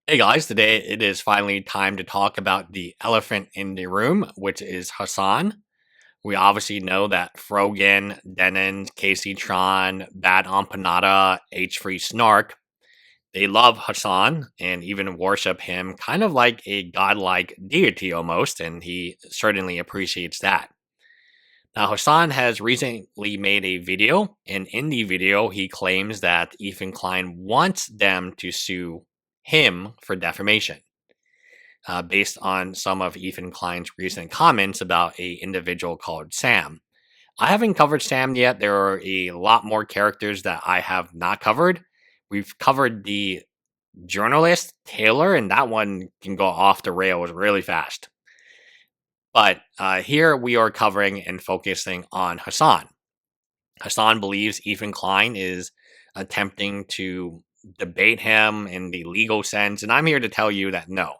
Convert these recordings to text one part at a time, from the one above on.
Hey guys, today it is finally time to talk about the elephant in the room, which is Hasan. We obviously know that Frogan, Denon, Casey Tron, Bad Empanada, H3 Snark, they love Hasan and even worship him kind of like a godlike deity almost, and he certainly appreciates that. Now, Hasan has recently made a video, and in the video, he claims that Ethan Klein wants them to sue him for defamation based on some of Ethan Klein's recent comments about a individual called Sam. I haven't covered Sam yet. There are a lot more characters that I have not covered. We've covered the journalist Taylor, and that one can go off the rails really fast. But here we are covering and focusing on Hasan. Hasan believes Ethan Klein is attempting to debate him in the legal sense, and I'm here to tell you that no.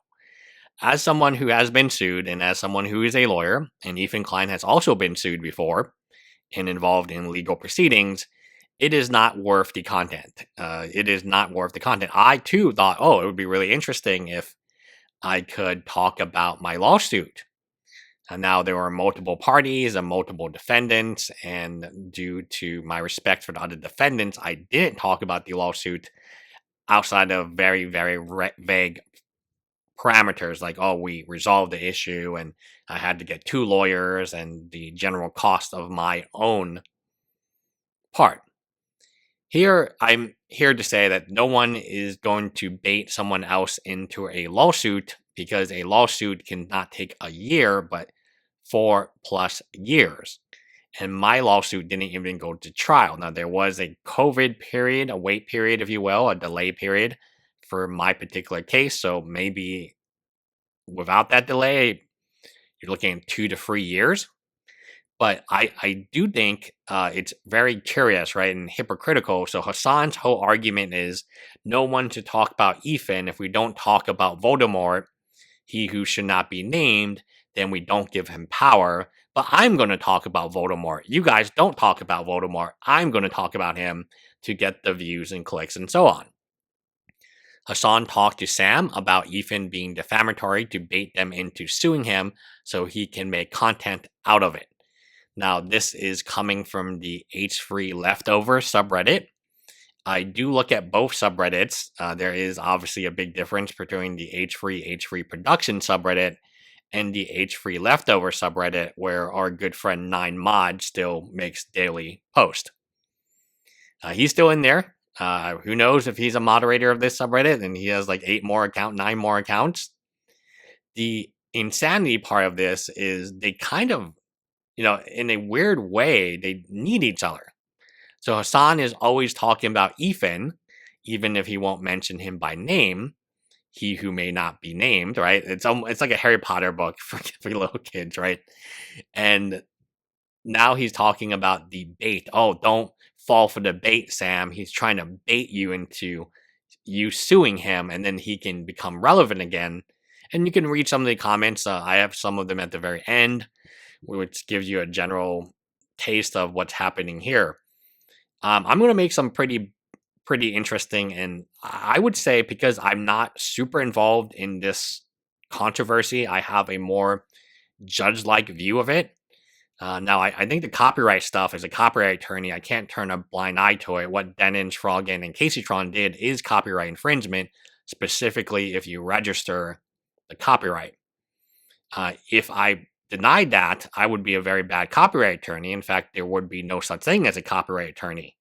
As someone who has been sued and as someone who is a lawyer, and Ethan Klein has also been sued before and involved in legal proceedings, it is not worth the content. It is not worth the content. I too thought, oh, it would be really interesting if I could talk about my lawsuit. And now there were multiple parties and multiple defendants, and due to my respect for the other defendants, I didn't talk about the lawsuit outside of very, very vague parameters like, oh, we resolved the issue and I had to get two lawyers and the general cost of my own part. Here, I'm here to say that no one is going to bait someone else into a lawsuit because a lawsuit cannot take a year, but 4+ years. And my lawsuit didn't even go to trial. Now, there was a COVID period, a wait period, if you will, a delay period for my particular case. So maybe without that delay, you're looking at 2 to 3 years. But I do think it's very curious, right, and hypocritical. So Hasan's whole argument is no one to talk about Ethan if we don't talk about Voldemort, he who should not be named, then we don't give him power. But I'm going to talk about Voldemort. You guys don't talk about Voldemort. I'm going to talk about him to get the views and clicks and so on. Hasan talked to Sam about Ethan being defamatory to bait them into suing him so he can make content out of it. Now, this is coming from the H3 leftover subreddit. I do look at both subreddits. There is obviously a big difference between the H3 production subreddit and the H3 leftover subreddit, where our good friend 9mod still makes daily posts. He's still in there. Who knows if he's a moderator of this subreddit and he has like 9 more accounts. The insanity part of this is they kind of, in a weird way, they need each other. So Hasan is always talking about Ethan, even if he won't mention him by name, he who may not be named, right? It's like a Harry Potter book for little kids, right? And now he's talking about the bait. Oh, don't fall for the bait, Sam. He's trying to bait you into you suing him, and then he can become relevant again. And you can read some of the comments. I have some of them at the very end, which gives you a general taste of what's happening here. I'm going to make some pretty interesting, and I would say because I'm not super involved in this controversy, I have a more judge-like view of it. Now, I think the copyright stuff, as a copyright attorney, I can't turn a blind eye to it. What Denon, Frogan, and Caseytron did is copyright infringement, specifically if you register the copyright. If I denied that, I would be a very bad copyright attorney. In fact, there would be no such thing as a copyright attorney.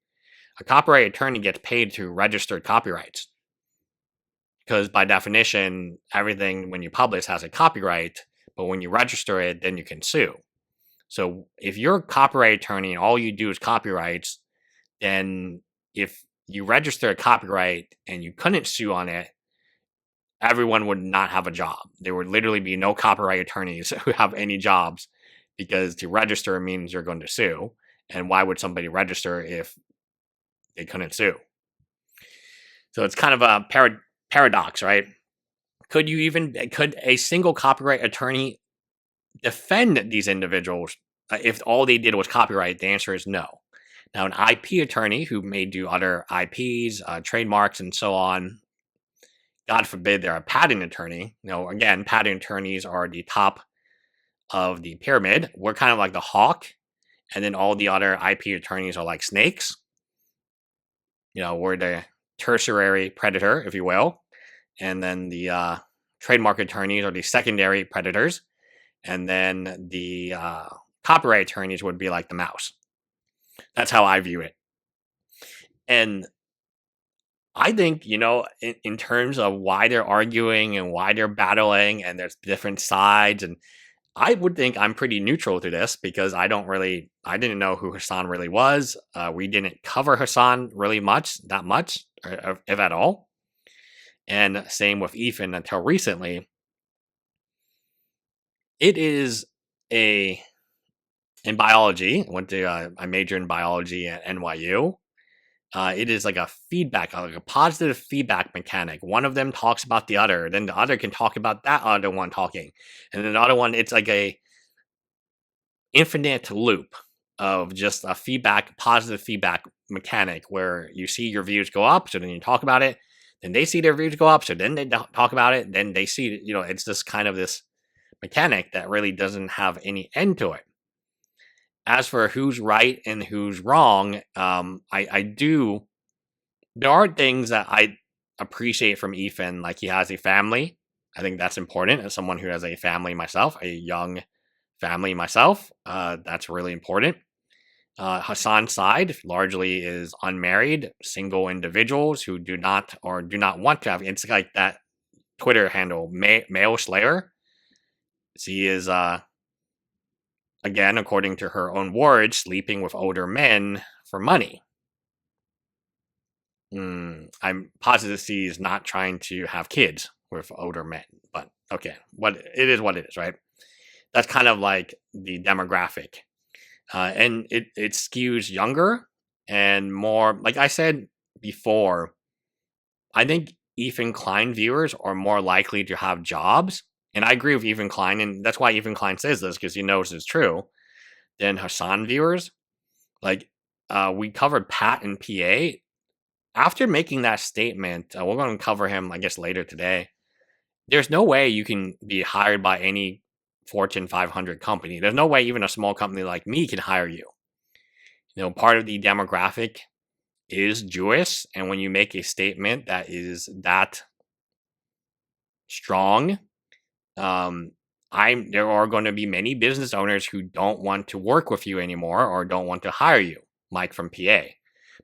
A copyright attorney gets paid to register copyrights because by definition, everything when you publish has a copyright, but when you register it, then you can sue. So if you're a copyright attorney and all you do is copyrights, then if you register a copyright and you couldn't sue on it, everyone would not have a job. There would literally be no copyright attorneys who have any jobs because to register means you're going to sue. And why would somebody register if they couldn't sue? So it's kind of a paradox, right? Could a single copyright attorney defend these individuals if all they did was copyright? The answer is no. Now, an IP attorney who may do other IPs, trademarks, and so on God forbid they're a patent attorney. Again, patent attorneys are the top of the pyramid. We're kind of like the hawk, and then all the other IP attorneys are like snakes. We're the tertiary predator, if you will, and then the trademark attorneys are the secondary predators, and then the copyright attorneys would be like the mouse. That's how I view it. And I think, in terms of why they're arguing and why they're battling, and there's different sides, and I would think I'm pretty neutral to this because I didn't know who Hasan really was. We didn't cover Hasan really that much, or if at all. And same with Ethan until recently. It is in biology. I majored in biology at NYU. It is like a feedback, like a positive feedback mechanic. One of them talks about the other, then the other can talk about that other one talking, and then the other one. It's like a infinite loop of just a positive feedback mechanic where you see your views go up, so then you talk about it, then they see their views go up, so then they talk about it, then they see, it's just kind of this mechanic that really doesn't have any end to it. As for who's right and who's wrong, there are things that I appreciate from Ethan, like he has a family. I think that's important as someone who has a family myself, a young family myself. That's really important. Hasan's side largely is unmarried, single individuals who do not want to have. It's like that Twitter handle, Male Slayer. She is, again, according to her own words, sleeping with older men for money. I'm positive she is not trying to have kids with older men, but okay, it is what it is, right? That's kind of like the demographic. And it skews younger and more, like I said before, I think Ethan Klein viewers are more likely to have jobs. And I agree with Ethan Klein, and that's why Ethan Klein says this, because he knows it's true, than Hasan viewers. Like, we covered Pat and PA. After making that statement, we're going to cover him, I guess, later today. There's no way you can be hired by any Fortune 500 company. There's no way even a small company like me can hire you. Part of the demographic is Jewish, and when you make a statement that is that strong, there are going to be many business owners who don't want to work with you anymore or don't want to hire you. Mike from PA.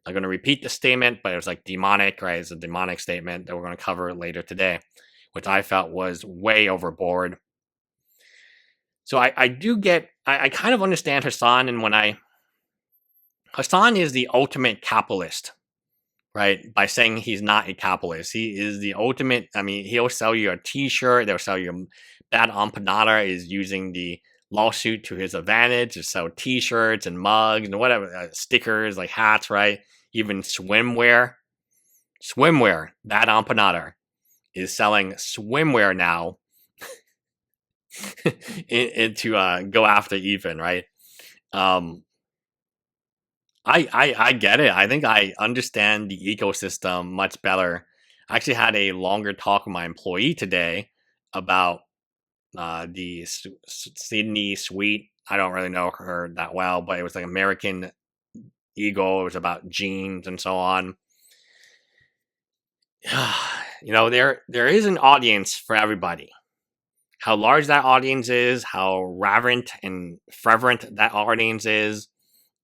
I'm going to repeat the statement, but it was like demonic, right? It's a demonic statement that we're going to cover later today, which I felt was way overboard. So I kind of understand Hasan, and Hasan is the ultimate capitalist, right? By saying he's not a capitalist. He is the ultimate, he'll sell you a t-shirt, they'll sell you, Bad Empanada is using the lawsuit to his advantage to sell t-shirts and mugs and whatever, stickers, like hats, right? Even swimwear. Bad Empanada is selling swimwear now to go after Ethan, right? I get it. I think I understand the ecosystem much better. I actually had a longer talk with my employee today about the Sydney Sweet. I don't really know her that well, but it was like American Eagle. It was about jeans and so on. There is an audience for everybody. How large that audience is, how reverent and fervent that audience is,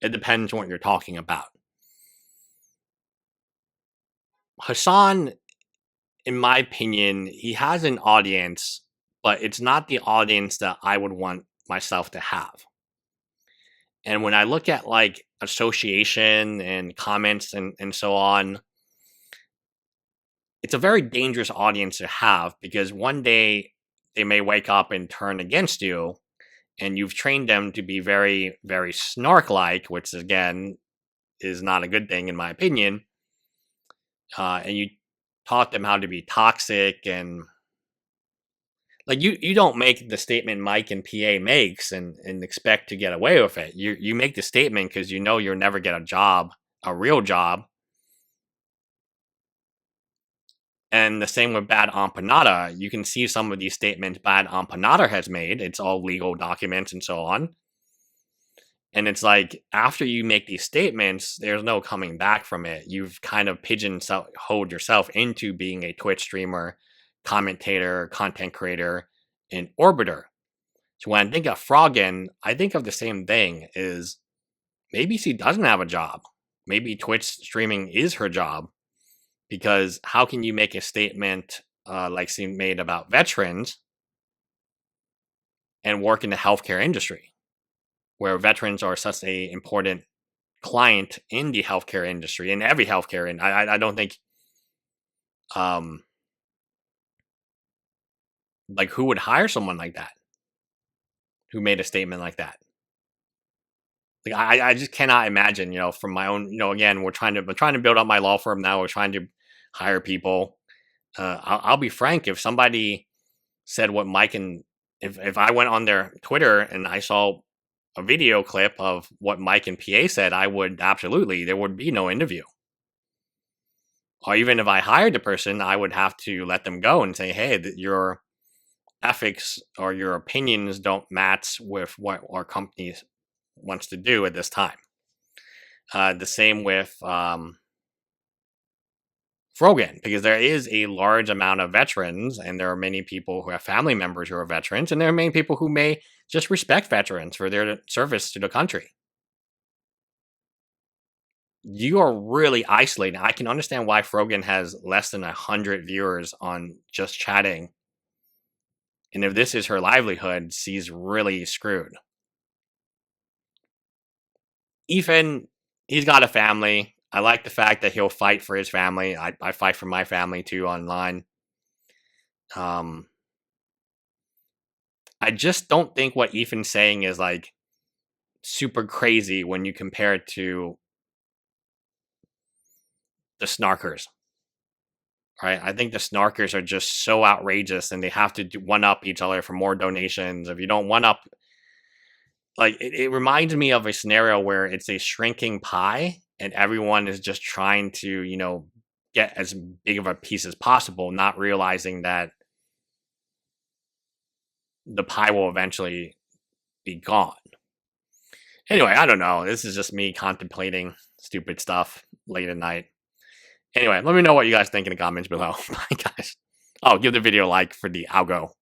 it depends on what you're talking about. Hasan, in my opinion, he has an audience, but it's not the audience that I would want myself to have. And when I look at like association and comments and so on, it's a very dangerous audience to have because one day they may wake up and turn against you, and you've trained them to be very, very snark-like, which again is not a good thing in my opinion. And you taught them how to be toxic, and like you don't make the statement Mike and PA makes and expect to get away with it. You make the statement because you know you'll never get a real job. And the same with Bad Empanada. You can see some of these statements Bad Empanada has made. It's all legal documents and so on. And it's like, after you make these statements, there's no coming back from it. You've kind of pigeonholed yourself into being a Twitch streamer, commentator, content creator, and orbiter. So when I think of Froggen, I think of the same thing, is maybe she doesn't have a job. Maybe Twitch streaming is her job. Because how can you make a statement like she made about veterans and work in the healthcare industry, where veterans are such a important client in the healthcare industry, in every healthcare, and I don't think like, who would hire someone like that, who made a statement like that? Like, I just cannot imagine, from my own, again, we're trying to build up my law firm now. We're trying to hire people. I'll be frank. If somebody said what Mike and if I went on their Twitter and I saw a video clip of what Mike and PA said, I would absolutely, there would be no interview. Or even if I hired the person, I would have to let them go and say, hey, your ethics or your opinions don't match with what our company wants to do at this time. The same with Froggen, because there is a large amount of veterans, and there are many people who have family members who are veterans, and there are many people who may just respect veterans for their service to the country. You are really isolating. I can understand why Froggen has less than 100 viewers on just chatting. And if this is her livelihood, she's really screwed. Ethan, he's got a family. I like the fact that he'll fight for his family. I fight for my family too online. I just don't think what Ethan's saying is like super crazy when you compare it to the snarkers. Right? I think the snarkers are just so outrageous, and they have to one up each other for more donations. If you don't one up, like it reminds me of a scenario where it's a shrinking pie, and everyone is just trying to get as big of a piece as possible, not realizing that the pie will eventually be gone. Anyway, I don't know. This is just me contemplating stupid stuff late at night. Anyway, let me know what you guys think in the comments below. Bye, guys. Oh, give the video a like for the algo.